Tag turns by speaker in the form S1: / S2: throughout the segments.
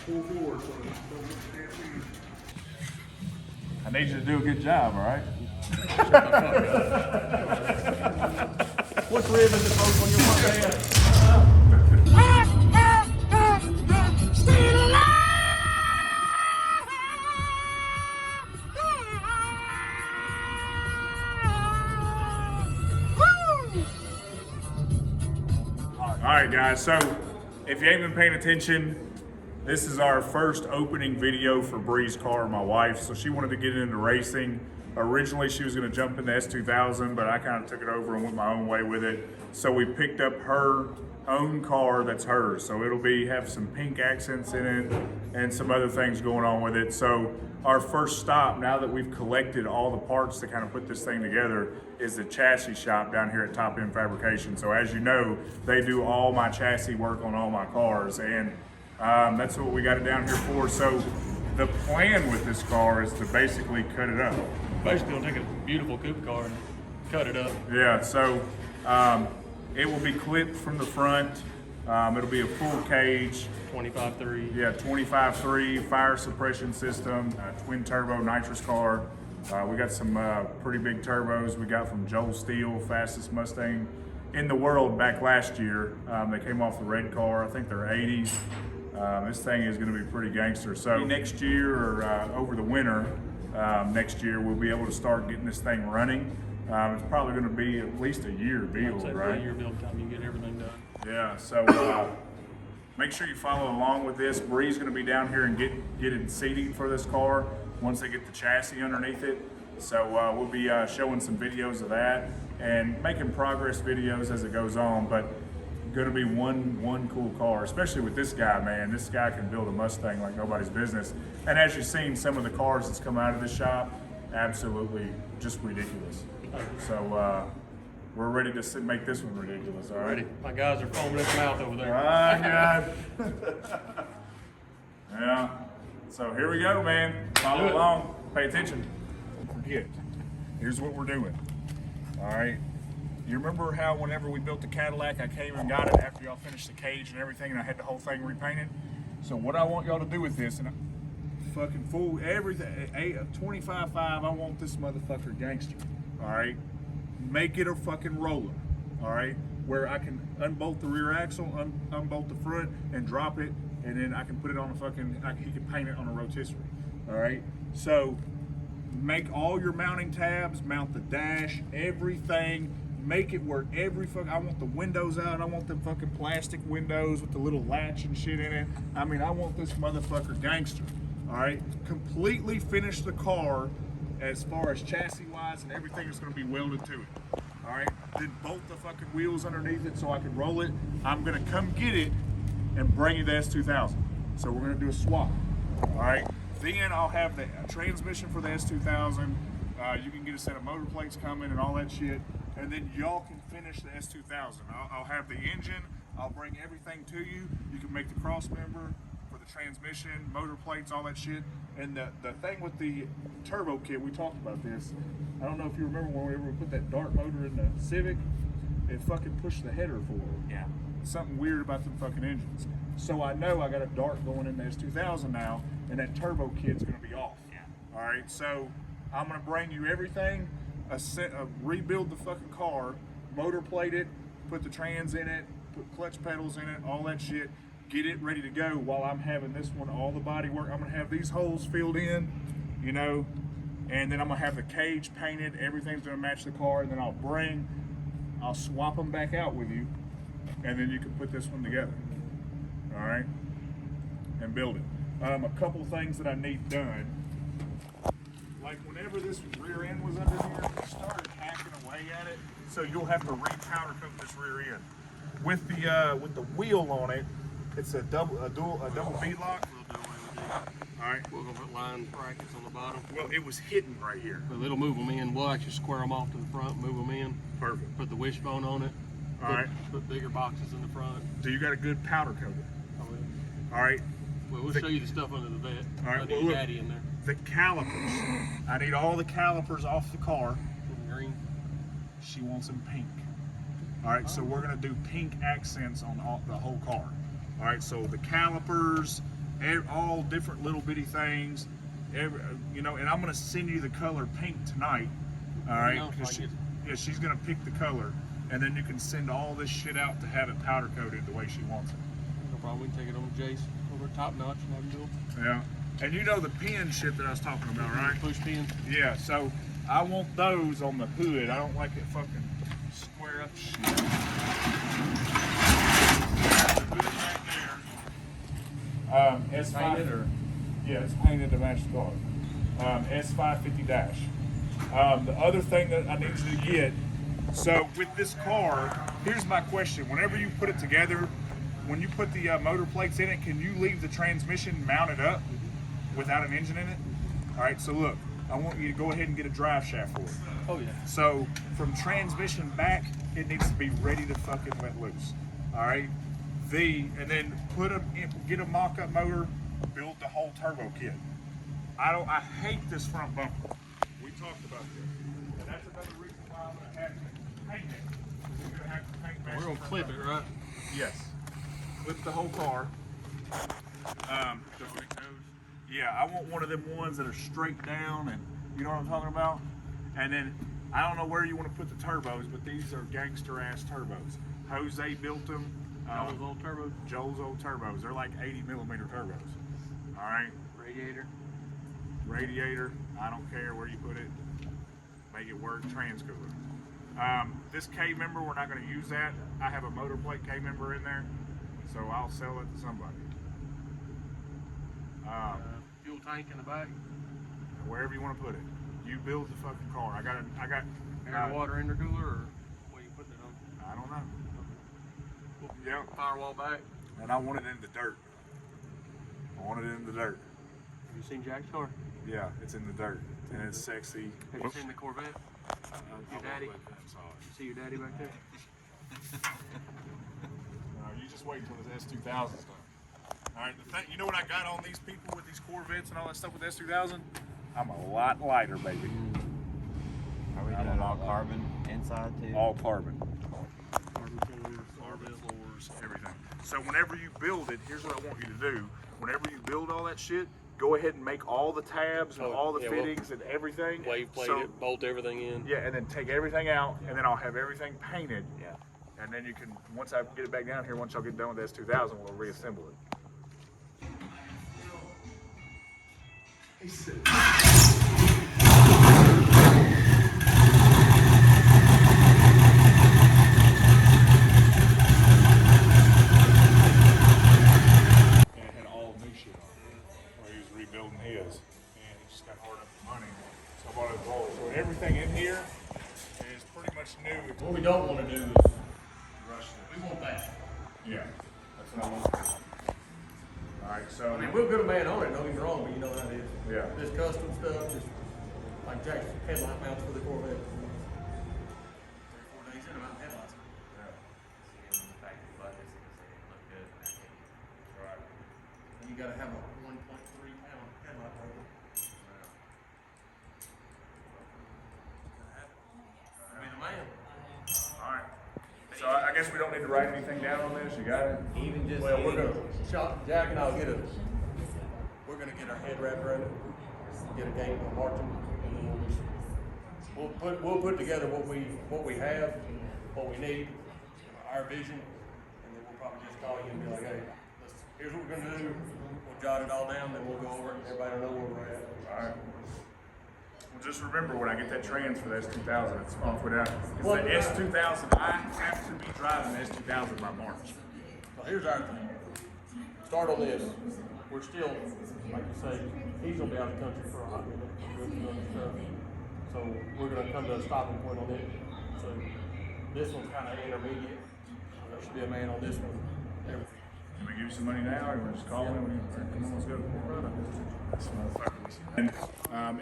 S1: Pull forward. So don't
S2: I need you to do a good job, all right?
S1: What's ribbon that goes on your Mustang?
S2: All right, guys, so if you ain't been paying attention, this is our first opening video for Bree's car, my wife. So she wanted to get into racing. Originally, she was gonna jump into S2000, but I kind of took it over and went my own way with it. So we picked up her own car that's hers. So it'll have some pink accents in it and some other things going on with it. So our first stop, now that we've collected all the parts to kind of put this thing together, is the chassis shop down here at Top End Fabrication. So as you know, they do all my chassis work on all my cars, and that's what we got it down here for. So the plan with this car is to basically cut it up.
S1: Basically, we'll take a beautiful coupe car and cut it up.
S2: Yeah, so it will be clipped from the front. It'll be a full cage.
S1: 25.3.
S2: Yeah, 25.3 fire suppression system, twin turbo nitrous car. We got some pretty big turbos we got from Joel Steele, fastest Mustang in the world back last year. They came off the red car. I think they're 80s. This thing is going to be pretty gangster. So next year or over the winter next year, we'll be able to start getting this thing running. It's probably going to be at least a year build, right?
S1: A year build time, you get everything done.
S2: Yeah, so make sure you follow along with this. Bree's going to be down here and get it seating for this car once they get the chassis underneath it. So we'll be showing some videos of that and making progress videos as it goes on. But going to be one cool car, especially with this guy, man. This guy can build a Mustang like nobody's business. And as you've seen, some of the cars that's come out of this shop, absolutely just ridiculous. So we're ready to make this one ridiculous, all right?
S1: Ready. My guys are foaming at the mouth over there.
S2: God. Yeah. So here we go, man. Follow along. Pay attention. Don't forget. Here's what we're doing. All right. You remember how whenever we built the Cadillac, I came and got it after y'all finished the cage and everything, and I had the whole thing repainted? So what I want y'all to do with this, and fucking fool everything, 25.5, I want this motherfucker gangster. All right. Make it a fucking roller. All right. Where I can unbolt the rear axle, unbolt the front, and drop it, and then I can put it on a fucking, he can paint it on a rotisserie. All right. So make all your mounting tabs, mount the dash, everything. Make it where I want the windows out. I want the fucking plastic windows with the little latch and shit in it. I mean, I want this motherfucker gangster. All right. Completely finish the car as far as chassis wise, and everything is going to be welded to it. All right. Then bolt the fucking wheels underneath it so I can roll it. I'm going to come get it and bring you the S2000. So we're going to do a swap. All right. Then I'll have the transmission for the S2000. You can get a set of motor plates coming and all that shit. And then y'all can finish the S2000. I'll have the engine. I'll bring everything to you. You can make the cross member for the transmission, motor plates, all that shit. And the thing with the turbo kit, we talked about this. I don't know if you remember whenever we put that dart motor in the Civic, it fucking pushed the header forward.
S1: Yeah.
S2: Something weird about them fucking engines. So I know I got a dart going in the S2000 now, and that turbo kit's gonna be off.
S1: Yeah.
S2: All right, so I'm gonna bring you everything, rebuild the fucking car, motor plate it, put the trans in it, put clutch pedals in it, all that shit, get it ready to go while I'm having this one, all the body work. I'm gonna have these holes filled in, you know, and then I'm gonna have the cage painted, everything's gonna match the car, and then I'll swap them back out with you, and then you can put this one together, all right, and build it. A couple things that I need done. Like whenever this rear end was under here, I started hacking away at it, so you'll have to re-powder coat this rear end. With the wheel on it, it's a double bead lock. All right.
S1: We're gonna put line brackets on the bottom.
S2: Well, it was hidden right here.
S1: But it'll move them in. We'll actually square them off to the front, move them in.
S2: Perfect.
S1: Put the wishbone on it.
S2: All right.
S1: Put bigger boxes in the front.
S2: So you got a good powder coating.
S1: Oh, yeah.
S2: All right.
S1: Well, we'll show you the stuff under the vet.
S2: All right.
S1: I need Daddy in there.
S2: The calipers. I need all the calipers off the car.
S1: Green.
S2: She wants them pink. All right, so we're gonna do pink accents on the whole car. All right, so the calipers all different little bitty things. You know, and I'm gonna send you the color pink tonight. All right, yeah, she's gonna pick the color, and then you can send all this shit out to have it powder coated the way she wants it.
S3: No problem. We can take it on to Jace over at Top Notch and have him do it.
S2: Yeah, and you know the pin shit that I was talking about, right?
S3: Push pins.
S2: Yeah, so I want those on the hood. I don't like it fucking square up shit. The hood right there. S5.
S3: Painted or?
S2: Yeah, it's painted to match the car. S550 dash. The other thing that I need you to get, so with this car, here's my question. Whenever you put it together, when you put the motor plates in it, can you leave the transmission mounted up without an engine in it? All right, so look, I want you to go ahead and get a drive shaft for it.
S3: Oh yeah.
S2: So from transmission back, it needs to be ready to fucking let loose. All right, and then get a mock-up motor, build the whole turbo kit. I hate this front bumper. We talked about this, and that's another reason why I'm gonna have to paint it. We're gonna have to paint.
S3: We're gonna clip it, right?
S2: Yes. Clip the whole car. Yeah, I want one of them ones that are straight down, and you know what I'm talking about. And then I don't know where you want to put the turbos, but these are gangster ass turbos. Jose built them.
S3: Joel's old turbos.
S2: Joel's old turbos. They're like 80 millimeter turbos. All right. Radiator. I don't care where you put it. Make it work. Trans cooler. This K member, we're not going to use that. I have a motor plate K member in there, so I'll sell it to somebody.
S3: Fuel tank in the back.
S2: Wherever you want to put it. You build the fucking car. I got
S3: Air water intercooler, or what are you putting it on?
S2: I don't know. Yeah.
S3: Firewall back.
S2: And I want it in the dirt.
S3: Have you seen Jack's car?
S2: Yeah, it's in the dirt. And it's sexy.
S3: Have you seen the Corvette? Your daddy? See your daddy back there?
S2: No, you just wait until this S2000's done. All right, you know what I got on these people with these Corvettes and all that stuff with S2000? I'm a lot lighter, baby.
S1: Are we doing all carbon inside too?
S2: All carbon.
S3: Carbon
S2: floors, everything. So whenever you build it, here's what I want you to do. Whenever you build all that shit, go ahead and make all the tabs and all the fittings and everything.
S3: Wave plate it, bolt everything in.
S2: Yeah, and then take everything out, and then I'll have everything painted. Yeah. And then you can, once I get it back down here, once y'all get done with the S2000, we'll reassemble it. He said. Everything in here is pretty much new.
S3: What we don't want to do is rush it. We want that.
S2: Yeah, that's what I want to do. All right, so.
S3: I mean, we'll put a man on it, don't get me wrong, but you know how it is.
S2: Yeah.
S3: This custom stuff, just like Jack's headlight mounts for the Corvette. 3 or 4 days in about headlights.
S2: Yeah. Right.
S3: And you gotta have a 1.3 pound headlight motor.
S2: So I guess we don't need to write anything down on this. You got it?
S1: Even just
S3: Well, we're gonna Jack and I'll we're gonna get our head wrapped around it, get a game marching, and then we'll put together what we have, what we need, our vision, and then we'll probably just call you and be like, hey, here's what we're gonna do. We'll jot it all down, then we'll go over it, and everybody will know where we're at.
S2: All right. Well, just remember when I get that trans for the S2000, it's on put out. It's the S2000. I have to be driving the S2000 by March.
S3: So here's our thing. Start on this. We're still, like you say, he's gonna be out of the country for a hot minute, doing other stuff. So we're gonna come to a stopping point on it. So this one's kind of intermediate. There should be a man on this one. Everything.
S2: Can we give you some money now, or we're just calling him? Come on, let's go. And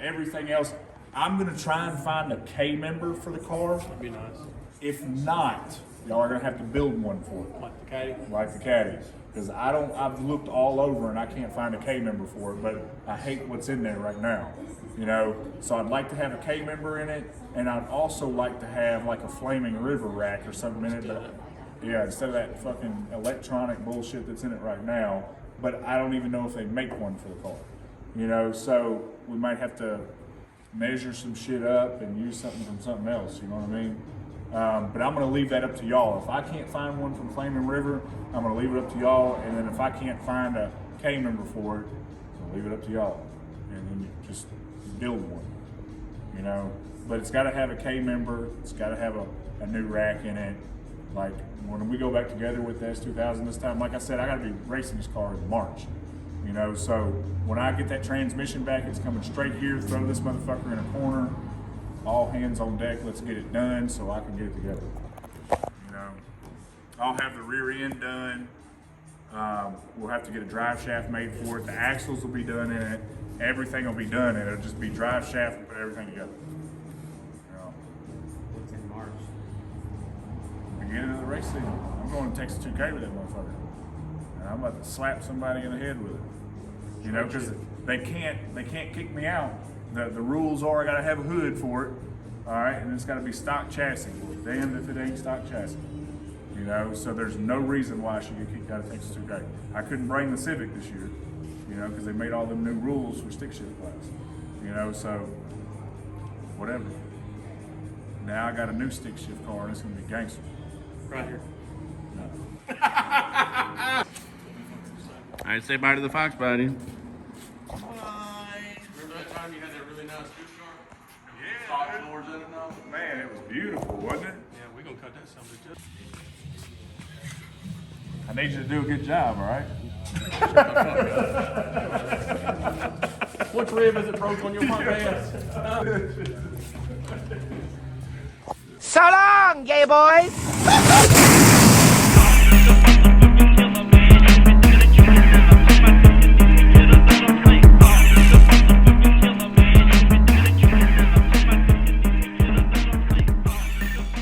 S2: everything else, I'm gonna try and find a K member for the car.
S3: That'd be nice.
S2: If not, y'all are gonna have to build one for it.
S3: Like the Caddy.
S2: Like the Caddy. Because I've looked all over and I can't find a K member for it, but I hate what's in there right now. You know, so I'd like to have a K member in it, and I'd also like to have like a flaming river rack or something in it. But yeah, instead of that fucking electronic bullshit that's in it right now, but I don't even know if they make one for the car. You know, so we might have to measure some shit up and use something from something else, you know what I mean? But I'm gonna leave that up to y'all. If I can't find one from Flaming River, I'm gonna leave it up to y'all, and then if I can't find a K member for it, I'll leave it up to y'all. And then you just build one, you know? But it's gotta have a K member, it's gotta have a new rack in it. Like, when we go back together with the S2000 this time, like I said, I gotta be racing this car in March. You know, so when I get that transmission back, it's coming straight here, throw this motherfucker in a corner, all hands on deck, let's get it done so I can get it together. You know, I'll have the rear end done. We'll have to get a drive shaft made for it. The axles will be done in it. Everything will be done, and it'll just be drive shaft and put everything together. You know,
S1: What's in March?
S2: beginning of the race season. I'm going to Texas 2K with that motherfucker. And I'm about to slap somebody in the head with it. You know, because they can't kick me out. The rules are I gotta have a hood for it, all right, and it's gotta be stock chassis. Damned if it ain't stock chassis. You know, so there's no reason why I should get kicked out of Texas 2K. I couldn't bring the Civic this year, you know, because they made all them new rules for stick shift class. You know, so whatever. Now I got a new stick shift car and it's gonna be gangster.
S1: Right here.
S4: All right, say bye to the Fox, buddy.
S3: Remember that time you had that really nice juice jar?
S2: Yeah,
S3: Soft
S2: dude.
S3: floors in it now?
S2: Man, it was beautiful, wasn't it?
S1: Yeah, we're gonna cut that something just.
S2: I need you to do a good job, all right?
S1: Which rib is it broke on your front ass?
S5: So long, gay boys!